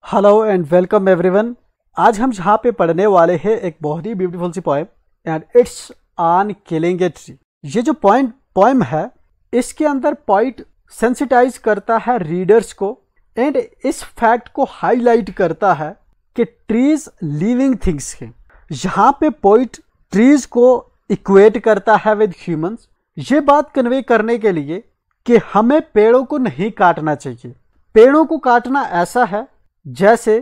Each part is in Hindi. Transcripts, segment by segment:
Hello and welcome everyone. आज हम जहाँ पे पढ़ने वाले हैं एक बहुत ही ब्यूटीफुल सी poem and it's on killing a tree. ये जो पोएम है इसके अंदर पॉइंट सेंसिटाइज करता है रीडर्स को एंड इस फैक्ट को हाईलाइट करता है कि ट्रीज लिविंग थिंग्स हैं। यहाँ पे पॉइंट ट्रीज को इक्वेट करता है विद ह्यूमंस, ये बात कन्वे करने के लिए कि हमें पेड़ों को नहीं काटना चाहिए। पेड़ों को काटना ऐसा है जैसे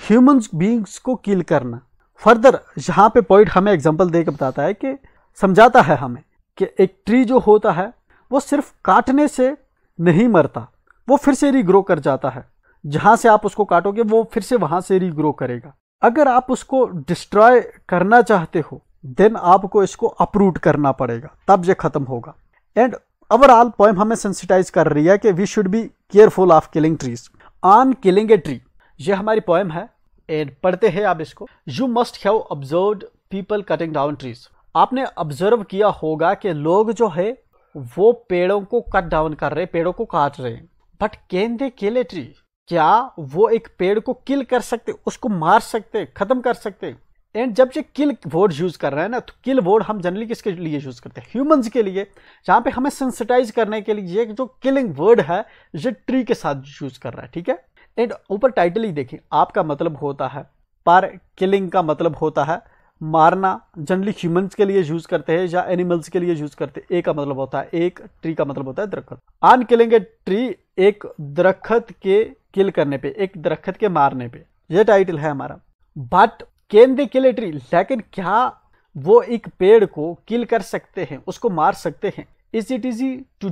ह्यूमंस बीइंग्स को किल करना। फर्दर यहाँ पे पॉइंट हमें एग्जांपल देकर बताता है कि समझाता है हमें कि एक ट्री जो होता है वो सिर्फ काटने से नहीं मरता, वो फिर से रीग्रो कर जाता है। जहाँ से आप उसको काटोगे वो फिर से वहाँ से रीग्रो करेगा। अगर आप उसको डिस्ट्रॉय करना चाहते हो देन आपको इसको अपरूट करना पड़ेगा, तब ये खत्म होगा। एंड ओवरऑल पोएम हमें सेंसिटाइज कर रही है कि we should be careful of killing trees. On killing a tree ये हमारी पोएम है एंड पढ़ते हैं आप इसको। You must have observed people cutting down trees. आपने ऑब्जर्व किया होगा कि लोग जो है वो पेड़ों को कट डाउन कर रहे, पेड़ों को काट रहे हैं। But can they kill a tree? क्या वो एक पेड़ को किल कर सकते, उसको मार सकते, खत्म कर सकते? एंड जब ये किल वर्ड यूज कर रहे हैं ना, तो किल वर्ड हम जनरली किसके लिए यूज करते हैं? ह्यूमंस के लिए। जहां पे हमें सेंसिटाइज करने के लिए ये जो किलिंग वर्ड है ये ट्री के साथ यूज कर रहा है, ठीक है। एंड ऊपर टाइटल ही देखिए, आपका मतलब होता है पर, किलिंग का मतलब होता है मारना। जनरली ह्यूमंस के लिए यूज करते हैं या एनिमल्स के लिए यूज करते हैं। ए का मतलब होता है एक, ट्री का मतलब होता है दरख्त। ऑन किलिंग ए ट्री, एक दरख्त के किल करने पे, एक दरख्त के मारने पे, ये टाइटल है हमारा। But can they kill a tree? लेकिन क्या वो एक पेड़ को किल कर सकते हैं, उसको मार सकते हैं? Is it easy to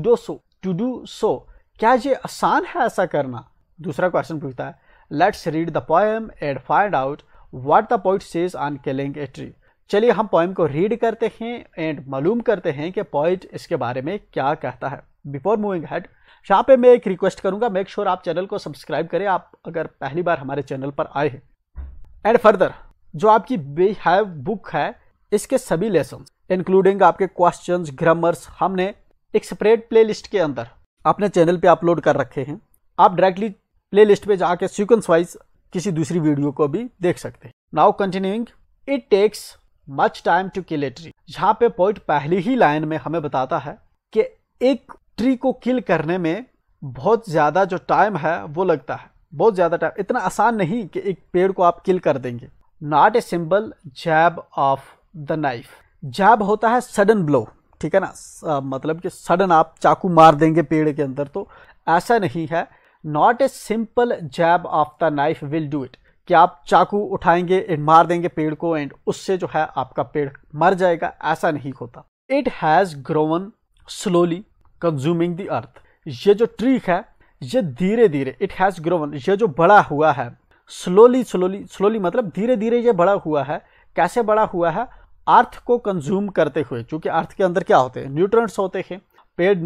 do so? क्या ये आसान है ऐसा करना? दूसरा क्वेश्चन पूछता है। Let's read the poem and find out what the poet says on killing a tree. चलिए हम पोएम को रीड करते हैं एंड मालूम करते हैं कि पोएट इसके बारे में क्या कहता है। बिफोर मूविंग हेड, यहाँ पे मैं एक रिक्वेस्ट करूंगा, मेक श्योर आप चैनल को सब्सक्राइब करें आप अगर पहली बार हमारे चैनल पर आए हैं। एंड फर्दर जो आपकी बिहेव बुक है इसके सभी लेसन इंक्लूडिंग आपके क्वेश्चंस, ग्रामर्स, हमने एक सेपरेट प्लेलिस्ट के अंदर अपने चैनल पे अपलोड कर रखे हैं। आप डायरेक्टली प्लेलिस्ट पे जाके सीक्वेंस वाइज किसी दूसरी वीडियो को भी देख सकते हैं। Now continuing, it takes much time to kill a tree. जहाँ पे पोएट पहली ही लाइन में हमें बताता है कि एक ट्री को किल करने में बहुत ज्यादा जो टाइम है वो लगता है, बहुत ज्यादा टाइम। इतना आसान नहीं कि एक पेड़ को आप किल कर देंगे। Not a simple jab of the knife. Jab होता है सडन ब्लो, ठीक है ना, मतलब कि सडन आप चाकू मार देंगे पेड़ के अंदर, तो ऐसा नहीं है। Not a simple jab of the knife will do it, कि आप चाकू उठाएंगे एंड मार देंगे पेड़ को एंड उससे जो है आपका पेड़ मर जाएगा, ऐसा नहीं होता। It has grown slowly consuming the earth. ये जो ट्री है ये धीरे धीरे, इट हैज ग्रोवन, ये जो बड़ा हुआ है, स्लोली मतलब धीरे धीरे ये बड़ा हुआ है। कैसे बड़ा हुआ है? अर्थ को कंज्यूम करते हुए। क्योंकि अर्थ के अंदर क्या होते हैं? न्यूट्रिएंट्स होते हैं। पेड़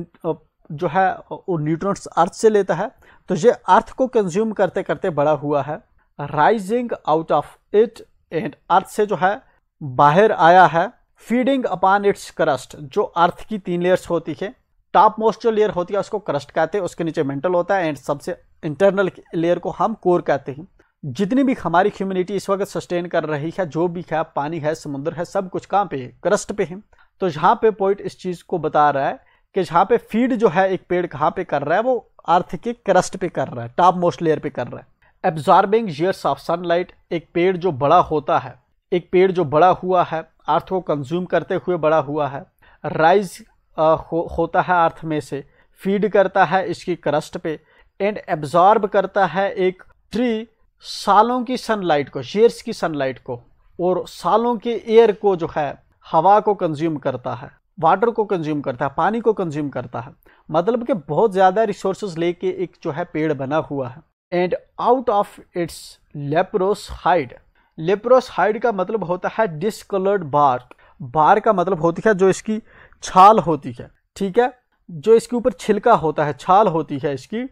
जो है वो न्यूट्रिएंट्स अर्थ से लेता है, तो ये अर्थ को कंज्यूम करते करते बड़ा हुआ है। Rising out of it, and earth से जो है बाहर आया है। फीडिंग अपॉन इट्स क्रस्ट, जो अर्थ की 3 लेयर्स होती है। टॉप मोस्ट जो लेयर होती है उसको क्रस्ट कहते हैं, उसके नीचे मेंटल होता है एंड सबसे इंटरनल लेयर को हम कोर कहते हैं। जितनी भी हमारी ह्यूमैनिटी इस वक्त सस्टेन कर रही है, जो भी है, पानी है, समुद्र है, सब कुछ कहाँ पे है? क्रस्ट पे है। तो यहाँ पे पोइट इस चीज को बता रहा है कि जहाँ पे फीड जो है एक पेड़ कहाँ पे कर रहा है, वो अर्थ के क्रस्ट पे कर रहा है, टॉप मोस्ट लेयर पे कर रहा है। एब्जॉर्बिंग ईयर्स ऑफ सनलाइट, एक पेड़ जो बड़ा होता है, एक पेड़ जो बड़ा हुआ है, अर्थ को कंज्यूम करते हुए बड़ा हुआ है। राइज होता है अर्थ में से, फीड करता है इसकी क्रस्ट पे, एंड एब्जॉर्ब करता है एक ट्री सालों की सनलाइट को, ईयर्स की सनलाइट को, और सालों के एयर को जो है, हवा को कंज्यूम करता है, वाटर को कंज्यूम करता है, पानी को कंज्यूम करता है। मतलब कि बहुत ज्यादा रिसोर्सेज लेके एक जो है पेड़ बना हुआ है। And out of its leprous hide. Leprous hide का मतलब होता है डिसकलर्ड बार्क। बार का मतलब होती है जो इसकी छाल होती है, ठीक है, जो इसके ऊपर छिलका होता है, छाल होती है इसकी।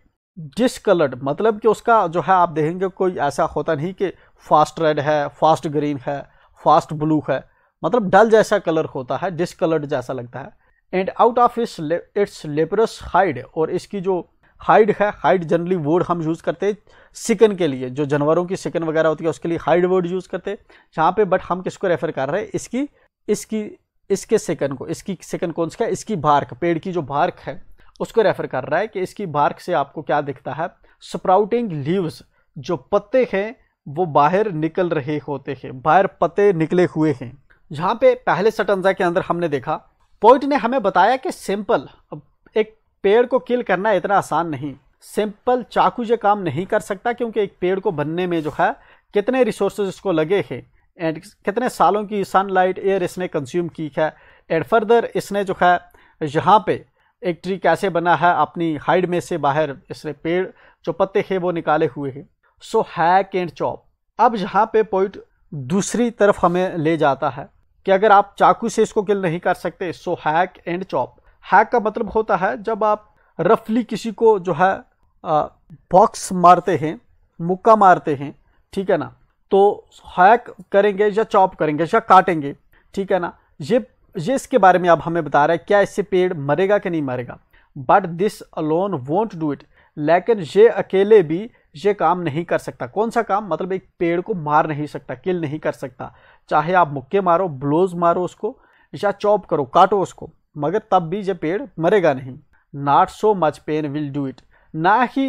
डिसकलर्ड मतलब कि उसका जो है आप देखेंगे कोई ऐसा होता नहीं कि फास्ट रेड है, फास्ट ग्रीन है, फास्ट ब्लू है, मतलब डल जैसा कलर होता है, डिसकलर्ड जैसा लगता है। And out of it's leprous hide, और इसकी जो हाइड है, हाइड जनरली वर्ड हम यूज़ करते हैं सिकन के लिए, जो जानवरों की सिकन वगैरह होती है उसके लिए हाइड वर्ड यूज़ करते हैं यहाँ पे। बट हम किसको रेफर कर रहे हैं, इसके सिकन को। इसकी सिकन कौन सा है, इसकी बार्क, पेड़ की जो बार्क है उसको रेफर कर रहा है कि इसकी बार्क से आपको क्या दिखता है, स्प्राउटिंग लीव्स, जो पत्ते हैं वो बाहर निकल रहे होते हैं, बाहर पत्ते निकले हुए हैं। जहाँ पे पहले स्टैंजा के अंदर हमने देखा, पोइट ने हमें बताया कि सिंपल एक पेड़ को किल करना इतना आसान नहीं, सिंपल चाकू ये काम नहीं कर सकता, क्योंकि एक पेड़ को बनने में जो है कितने रिसोर्सेज इसको लगे हैं एंड कितने सालों की सनलाइट एयर इसने कंज्यूम की है। एंड फर्दर इसने जो है यहाँ पे एक ट्री कैसे बना है, अपनी हाइड में से बाहर इसने पेड़ जो पत्ते हैं वो निकाले हुए हैं। सो हैक एंड चॉप। अब यहाँ पे पॉइंट दूसरी तरफ हमें ले जाता है कि अगर आप चाकू से इसको किल नहीं कर सकते, सो हैक एंड चॉप। हैक का मतलब होता है जब आप रफली किसी को जो है बॉक्स मारते हैं, मुक्का मारते हैं, ठीक है ना, तो हैक करेंगे या चॉप करेंगे या काटेंगे, ठीक है ना। ये इसके बारे में अब हमें बता रहा है क्या इससे पेड़ मरेगा कि नहीं मरेगा। But this alone won't do it, लेकिन ये अकेले भी ये काम नहीं कर सकता। कौन सा काम, मतलब एक पेड़ को मार नहीं सकता, किल नहीं कर सकता। चाहे आप मुक्के मारो, ब्लोज मारो उसको, या चॉप करो, काटो उसको, मगर तब भी ये पेड़ मरेगा नहीं। Not so much pain will do it, ना ही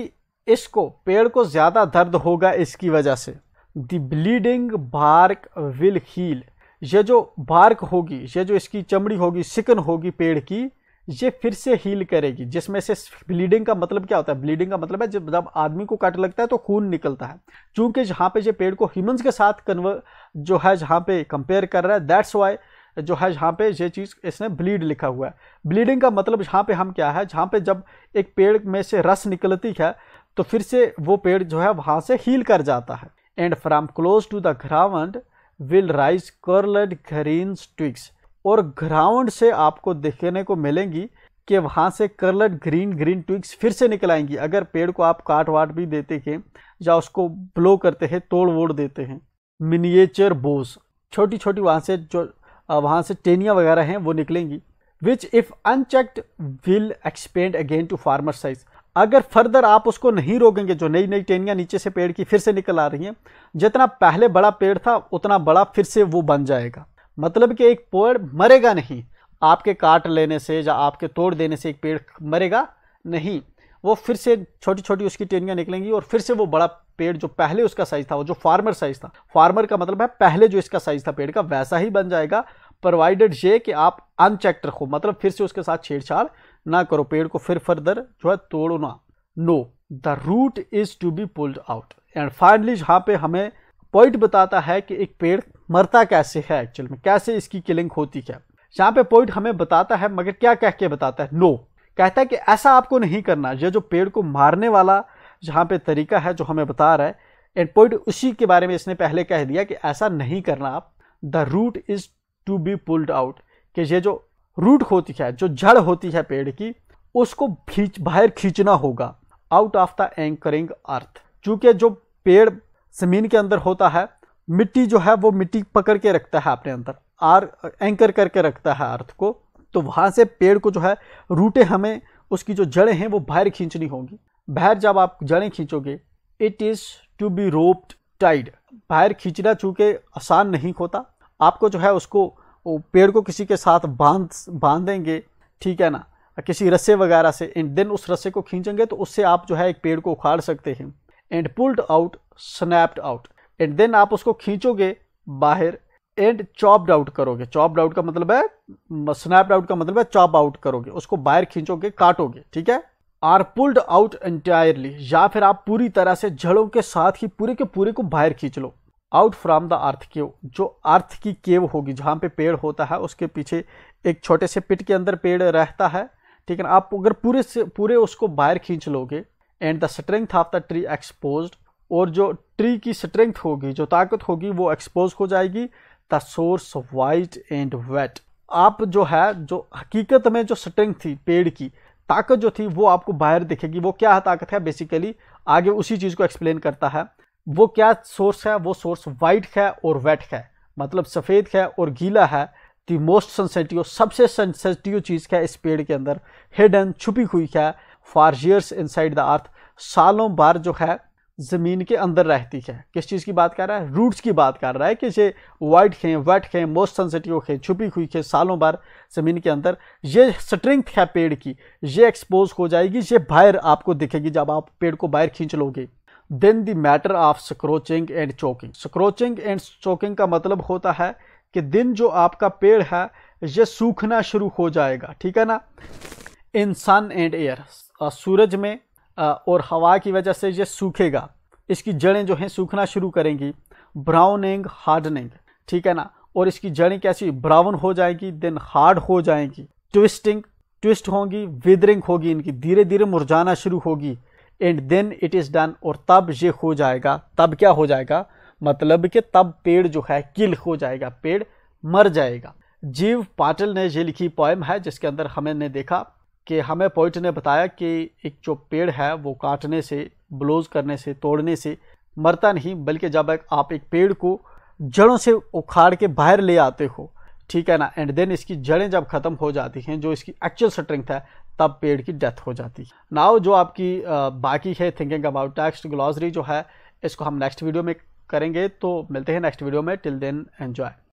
इसको पेड़ को ज़्यादा दर्द होगा इसकी वजह से। The bleeding bark will heal, ये जो बार्क होगी, ये जो इसकी चमड़ी होगी, सिकन होगी पेड़ की, ये फिर से हील करेगी। जिसमें से ब्लीडिंग का मतलब क्या होता है, ब्लीडिंग का मतलब है जब आदमी को कट लगता है तो खून निकलता है। क्योंकि जहाँ पे ये पेड़ को ह्यूमंस के साथ जो है जहाँ पे कंपेयर कर रहा है, दैट्स वाई जो है यहाँ पे ये चीज़ इसने ब्लीड लिखा हुआ है। ब्लीडिंग का मतलब यहाँ पे हम क्या है, जहाँ पे जब एक पेड़ में से रस निकलती है तो फिर से वो पेड़ जो है वहाँ से हील कर जाता है। And from close to the ground will rise curled green twigs, और ग्राउंड से आपको देखने को मिलेंगी कि वहाँ से कर्ल्ड ग्रीन ट्विग्स फिर से निकल आएंगी। अगर पेड़ को आप काट वाट भी देते हैं या उसको ब्लो करते हैं, तोड़ वोड़ देते हैं, मिनिएचर बोस, छोटी छोटी वहाँ से टेनियाँ वगैरह हैं वो निकलेंगी। Which if unchecked will expand again to former size, अगर फर्दर आप उसको नहीं रोकेंगे, जो नई नई टेनियाँ नीचे से पेड़ की फिर से निकल आ रही हैं, जितना पहले बड़ा पेड़ था उतना बड़ा फिर से वो बन जाएगा। मतलब कि एक पेड़ मरेगा नहीं, आपके काट लेने से या आपके तोड़ देने से एक पेड़ मरेगा नहीं, वो फिर से छोटी छोटी उसकी टेनियाँ निकलेंगी और फिर से वो बड़ा पेड़ जो पहले उसका साइज था, वो जो फार्मर साइज था, फार्मर का मतलब है पहले जो इसका साइज था पेड़ का, वैसा ही बन जाएगा, प्रोवाइडेड ये कि आप अनचेक्ड रखो, मतलब फिर से उसके साथ छेड़छाड़ ना करो, पेड़ को फिर फर्दर जो है तोड़ो ना। No, the root is to be pulled out. And finally यहाँ पे हमें पॉइंट बताता है कि एक पेड़ मरता कैसे है, एक्चुअल में कैसे इसकी किलिंग होती है। यहाँ पे पॉइंट हमें बताता है, मगर क्या कह के बताता है, नो, कहता है कि ऐसा आपको नहीं करना। ये जो पेड़ को मारने वाला जहाँ पे तरीका है जो हमें बता रहा है, एंड पॉइंट उसी के बारे में इसने पहले कह दिया कि ऐसा नहीं करना आप। The root is to be pulled out, कि ये जो रूट होती है, जो जड़ होती है पेड़ की, उसको बाहर खींचना होगा, आउट ऑफ द एंकरिंग अर्थ। चूंकि जो पेड़ जमीन के अंदर होता है, मिट्टी जो है वो मिट्टी पकड़ के रखता है अपने अंदर, एंकर करके रखता है अर्थ को, तो वहां से पेड़ को जो है रूटें हमें उसकी जो जड़ें हैं वो बाहर खींचनी होंगी। बाहर जब आप जड़ें खींचोगे, it is to be roped tied, बाहर खींचना चूंकि आसान नहीं होता, आपको जो है उसको पेड़ को किसी के साथ बांध देंगे, ठीक है ना, किसी रस्से वगैरह से, एंड देन उस रस्से को खींचेंगे तो उससे आप जो है एक पेड़ को उखाड़ सकते हैं। And pulled out, snapped out, and then आप उसको खींचोगे बाहर, एंड चॉप्ड आउट करोगे। चॉप्ड आउट का मतलब है, स्नैप्ड आउट का मतलब है चॉप आउट करोगे, उसको बाहर खींचोगे, काटोगे, ठीक है। आर पुल्ड आउट एंटायरली, या फिर आप पूरी तरह से जड़ों के साथ ही पूरे के पूरे को बाहर खींच लो। आउट फ्रॉम द अर्थ केव, जो अर्थ की केव होगी जहाँ पे पेड़ होता है, उसके पीछे एक छोटे से पिट के अंदर पेड़ रहता है, ठीक है ना। आप अगर पूरे से पूरे उसको बाहर खींच लोगे, and the strength of the tree exposed, और जो ट्री की स्ट्रेंथ होगी, जो ताकत होगी, वो एक्सपोज हो जाएगी। The source white and wet, आप जो है, जो हकीकत में जो स्ट्रेंथ थी पेड़ की, ताकत जो थी, वो आपको बाहर दिखेगी। वो क्या ताकत है, बेसिकली आगे उसी चीज़ को एक्सप्लेन करता है। वो क्या सोर्स है, वो सोर्स वाइट है और वेट है, मतलब सफ़ेद है और गीला है। द मोस्ट सेंसिटिव, सबसे सेंसिटिव चीज़ क्या है इस पेड़ के अंदर, हिडन, छुपी हुई है, for years inside the earth, सालों बार जो है ज़मीन के अंदर रहती है। किस चीज़ की बात कर रहा है? रूट्स की बात कर रहा है कि ये वाइट खे, वेट खे, मोस्ट सेंसिटिव खे, छुपी हुई खे, सालों बार ज़मीन के अंदर ये स्ट्रेंथ है पेड़ की, ये एक्सपोज हो जाएगी, ये बाहर आपको दिखेगी जब आप पेड़ को बाहर खींच लोगे। Then the matter of scorching and choking. Scorching and choking का मतलब होता है कि दिन जो आपका पेड़ है ये सूखना शुरू हो जाएगा, ठीक है ना। इन सन एंड एयर, सूरज में और हवा की वजह से ये सूखेगा, इसकी जड़ें जो हैं सूखना शुरू करेंगी। ब्राउनिंग, हार्डनिंग, ठीक है ना, और इसकी जड़ें कैसी ब्राउन हो जाएंगी, देन हार्ड हो जाएंगी। ट्विस्टिंग, ट्विस्ट होंगी, विदरिंग होगी, इनकी धीरे धीरे मुरझाना शुरू होगी। And then it is done, और तब ये हो जाएगा। तब क्या हो जाएगा? मतलब कि तब पेड़ जो है किल हो जाएगा, पेड़ मर जाएगा। जीव पाटिल ने ये लिखी पोएम है जिसके अंदर हमने देखा कि हमें पोइट ने बताया कि एक जो पेड़ है वो काटने से, ब्लोज करने से, तोड़ने से मरता नहीं, बल्कि जब आप एक पेड़ को जड़ों से उखाड़ के बाहर ले आते हो, ठीक है ना, एंड देन इसकी जड़ें जब ख़त्म हो जाती हैं, जो इसकी एक्चुअल स्ट्रेंथ है, तब पेड़ की डेथ हो जाती है। नाउ जो आपकी बाकी है थिंकिंग अबाउट टेक्स्ट ग्लॉसरी जो है, इसको हम नेक्स्ट वीडियो में करेंगे। तो मिलते हैं नेक्स्ट वीडियो में। Till then enjoy.